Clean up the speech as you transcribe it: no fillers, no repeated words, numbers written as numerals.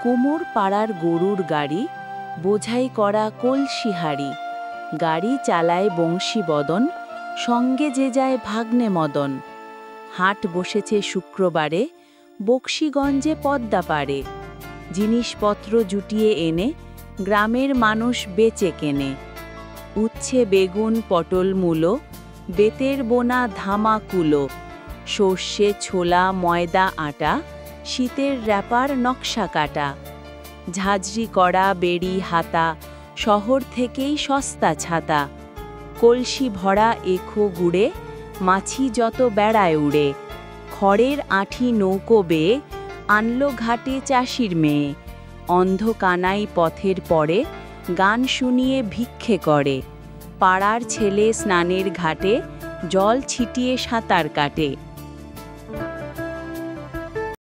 কোমর পাড়ার গরুর গাড়ি, বোঝাই করা কলসি হাড়ি, গাড়ি চালায় বংশীবদন, সঙ্গে যে যায় ভাগ্নে মদন। হাট বসেছে শুক্রবারে, বক্সিগঞ্জে পদ্মা পাড়ে, জিনিসপত্র জুটিয়ে এনে গ্রামের মানুষ বেচে কেনে। উচ্ছে বেগুন পটল মূলো, বেতের বোনা ধামা কুলো, সর্ষে ছোলা ময়দা আটা, শীতের র্যাপার নকশা কাটা। ঝাঁঝরি করা বেড়ি হাতা, শহর থেকেই সস্তা ছাতা। কলসি ভরা এখো গুড়ে, মাছি যত বেড়ায় উড়ে। খড়ের আঁঠি নৌকো বেয়ে, আনলো ঘাটে চাষির মেয়ে। অন্ধ কানাই পথের পরে, গান শুনিয়ে ভিক্ষে করে। পাড়ার ছেলে স্নানের ঘাটে, জল ছিটিয়ে সাঁতার কাটে।